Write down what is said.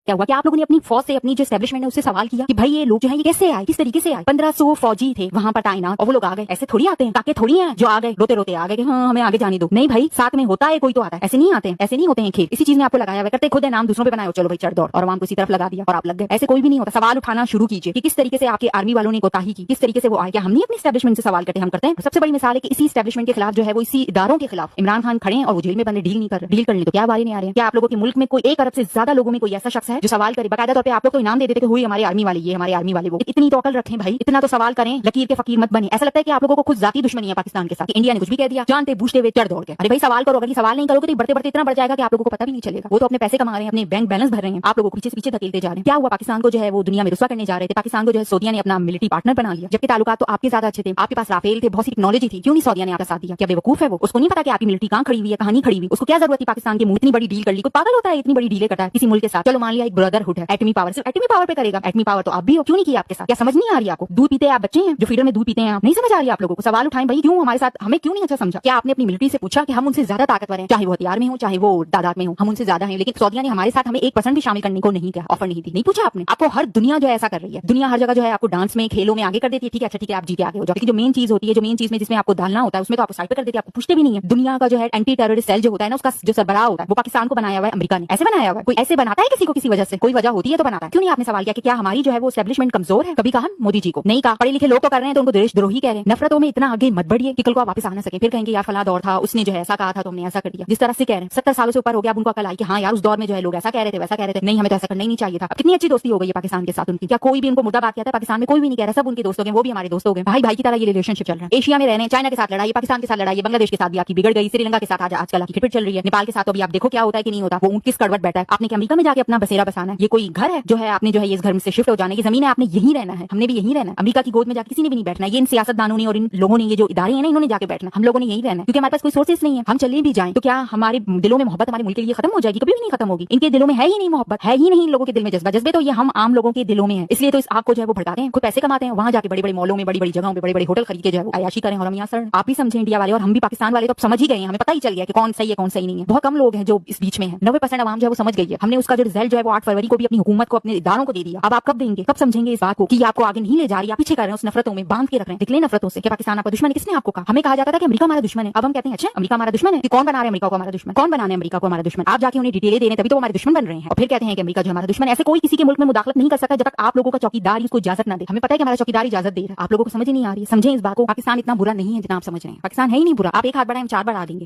क्या हुआ कि आप लोगों ने अपनी फौज से, अपनी जो एस्टेब्लिशमेंट है उससे सवाल किया कि भाई ये लोग जो है ये कैसे आए, किस तरीके से आए। 1500 फौजी थे वहां पर तैनात और वो लोग आ गए। ऐसे थोड़ी आते हैं, ताकि थोड़ी है जो आ गए रोते रोते आ गए कि हाँ हमें आगे जाने दो। नहीं भाई, साथ में होता है कोई तो आता है, ऐसे नहीं आते हैं, ऐसे नहीं होते हैं खेल। इसी चीज में आपको लगाया हुआ, करते खुद है, नाम दूसरों पे बनाओ, चलो भाई चढ़ दौड़, और आवाम को इसी तरफ लगा दिया और आप लग गए। ऐसे कोई भी नहीं होता। सवाल उठाना शुरू कीजिए कि किस तरीके से आपके आर्मी वालों ने कोताही की, किस तरीके से वो आए। क्या हम नहीं अपनी एस्टेब्लिशमेंट से सवाल करते? हम करते हैं। सबसे बड़ी मिसाल है कि इसी एस्टेब्लिशमेंट के खिलाफ जो है वो इसी इदारों के खिलाफ इमरान खान खड़े हैं और वो जेल में बंदे डील नहीं कर रहे। डील करने तो क्या बारी नहीं आ रहे हैं? क्या आप लोगों के मुल्क में कोई 1 अरब से ज्यादा लोगों में कोई ऐसा शख्स है जो सवाल करे? बाकायदा तौर पे आप लोग तो इनाम दे देते कि हुई हमारी आर्मी वाली, ये हमारे आर्मी वाले वो। इतनी तो अकल रखें भाई, इतना तो सवाल करें, लकीर के फकीर मत बने। ऐसा लगता है कि आप लोगों को खुद जाती दुश्मनी है पाकिस्तान के साथ। इंडिया ने कुछ भी कह दिया, जानते बूझते हुए चढ़ दौड़ के। अरे भाई सवाल करो, अगर सवाल नहीं करोगे तो बढ़ते बढ़ते इतना बढ़ जाएगा कि आप लोगों को पता भी नहीं चलेगा। वो तो अपने पैसे कमा रहे हैं, अपने बैंक बैलेंस भर रहे हैं, आप लोगों को पीछे से पीछे धकेलते जा रहे हैं। क्या हुआ? पाकिस्तान को जो है वो दुनिया में रुस्वा करने जा रहे थे। पाकिस्तान को जो है सऊदिया ने अपना मिलिट्री पार्टनर बना लिया, जबकि ताल्लुकात तो आपके ज्यादा अच्छे थे, आपके पास राफेल थे, बहुत सी टेक्नोलॉजी थी। क्यों नहीं सऊदिया ने आपका साथ दिया? क्या बेवकूफ है वो? उसको नहीं पता कि आपकी मिलिट्री कहां खड़ी हुई है, कहां नहीं खड़ी हुई? उसको क्या जरूरत थी पाकिस्तान के मुंह इतनी बड़ी डील कर ली? कोई पागल होता है इतनी बड़ी डीलें करता है किसी मुल्क के साथ? चलो मान लिया एक ब्रदरहुड है, एटमी पावर, सिर्फ एटमी पावर पे करेगा। एटमी पावर तो आप भी हो, क्यों नहीं किया आपके साथ? क्या समझ नहीं आ रही आपको? दूध पीते हैं आप, बच्चे हैं जो फीडर में दूध पीते हैं आप, नहीं समझ आ रही आप लोगों को? सवाल उठाएं भाई, क्यों हमारे साथ, हमें क्यों नहीं अच्छा समझा? क्या आपने अपनी मिलिट्री से पूछा कि हम उनसे ज्यादा ताकतवर हैं, चाहे वो हथियार में हो चाहे वो तादाद में हो, हम उनसे ज्यादा हैं, लेकिन सऊदिया ने हमारे साथ हमें 1% भी शामिल करने को नहीं किया, ऑफर नहीं दी? नहीं पूछा आपने? आपको हर दुनिया जो है ऐसा कर रही है, दुनिया हर जगह जो है आपको डांस में, खेलों में आगे कर देती है। ठीक है, अच्छा ठीक है, आप जीते आगे हो जाओ, लेकिन जो मेन चीज होती है, जो मेन चीज में जिसमें आपको डालना होता है उसमें तो आपको साइड पे कर देती है, आपको पूछते भी नहीं है। दुनिया का जो है एंटी टेररिस्ट सेल जो होता है ना, उसका जो सरबराह होता है वो पाकिस्तान को बनाया हुआ है अमेरिका ने। ऐसे बनाया हुआ है? कोई ऐसे बनाता है किसी को किसी वजह से? कोई वजह होती है तो बनाता है। क्यों नहीं आपने सवाल किया कि क्या हमारी जो है वो एस्टेब्लिशमेंट कमजोर है? कभी कहा मोदी जी को? नहीं कहा। पढ़े लिखे लोग तो कर रहे हैं तो उनको देशद्रोही कह रहे हैं। नफरतों में इतना आगे मत बढ़िए कि कल को आप वापस आ ना सके, फिर कहेंगे यार फला दौर था, उसने जो है ऐसा कहा था तो हमने ऐसा कर दिया। जिस तरह से कह रहे हैं 70 सालों से ऊपर हो गया, अब उनको अकल आई कि हाँ यार उस दौर में जो है लोग ऐसा कह रहे थे, वैसा कह रहे थे, नहीं हमें तो ऐसा करना ही नहीं चाहिए था। अब कितनी अच्छी दोस्ती हो गई है पाकिस्तान के साथ उनकी। क्या कोई भी उनको मुर्दाबाद कहता है? पाकिस्तान में कोई भी नहीं कह रहा, सब उनके दोस्त हो गए, वो भी हमारे दोस्त हो गए, भाई भाई की तरह ये रिलेशनशिप चल रहा है। एशिया में रहने, चाइना के साथ लड़ाई, पाकिस्तान के साथ लड़ाई, बांग्लादेश के साथ भी आपकी बिगड़ गई, श्रीलंका के साथ आजकल आपकी क्रिकेट चल रही है, नेपाल के साथ तो अभी आप देखो क्या होता है कि नहीं होता। वो किस कड़वट बैठा है। आपने अमेरिका में जाके अपना बसेरा बसाना है? ये कोई घर है जो है आपने जो है इस घर से शिफ्ट हो जाने की जमीन है, आपने यहीं रहना है, हमने भी यहीं रहना है। अमेरिका की गोद में जाके किसी ने भी नहीं बैठना। ये इन सियासतदानों ने और इन लोगों ने, ये जो इदारे हैं ना, इन्होंने जाके बैठना। हम लोगों ने यहीं रहना है क्योंकि हमारे पास कोई सोर्सेस नहीं है। हम चले भी जाएं तो क्या हमारे दिलों में मोहब्बत हमारे मुल्क के लिए खत्म हो जाएगी? कभी भी नहीं खत्म होगी। इनके दिलों में है ही नहीं मोहब्बत, है ही नहीं इन लोगों के दिल में जज्बा। जज्बे तो ये हम आम लोगों के दिलों में है, इसलिए तो इस आग को जो है वो भड़काते हैं, खुद पैसे कमाते हैं, वहां जाके बड़ी बड़ी मॉलों में, बड़ी बड़ी जगहों पे, बड़े बड़े होटल खरीद के जो है वो अयाशी करें। और हम यहाँ सर आप भी समझे इंडिया वाले और हम भी पाकिस्तान वाले तो समझ ही गए हैं, हमें पता ही चल गया कि कौन सही है कौन सही नहीं है। बहुत कम लोग हैं जो इस बीच में है, 90% आवाम जो है वो समझ गई है। हमने उसका जो रिजल्ट जो है वो 8 फरवरी को भी अपनी हुकूमत को, अपने इदारों को दे दिया। अब आप कब देंगे, कब समझेंगे इस बात को कि आपको आगे नहीं ले जा रही, आप पीछे कर रहे हैं, उस नफरतों में बांध के रख रहे हैं। निकले नफरतों से कि पाकिस्तान आपका दुश्मन है। किसने आपको कहा? हमें कहा जाता था कि अमेरिका हमारा दुश्मन है। अब हम कहते हैं अच्छा अमेरिका हमारा दुश्मन है। कि कौन बना रहे हैं अमेरिका को हमारा दुश्मन? कौन बनाने अमेरिका को हमारा दुश्मन? आप जाके उन्हें डिटेलें दे रहे हैं तभी तो हमारे दुश्मन बन रहे हैं, और फिर कहते हैं कि अमेरिका जो हमारा दुश्मन है। ऐसे कोई किसी के मुल्क में मुदाखलत नहीं कर सकता जब तक आप लोगों का चौकीदार उसको इजाजत ना दे। हमें पता है कि हमारा चौकीदार इजाजत दे रहा है, आप लोगों को समझ ही नहीं आ रही है। समझें इस बात को, पाकिस्तान इतना बुरा नहीं है जितना आप समझ रहे हैं। पाकिस्तान है ही नहीं बुरा। आप एक हाथ बढ़ाएं हम 4 बढ़ा देंगे।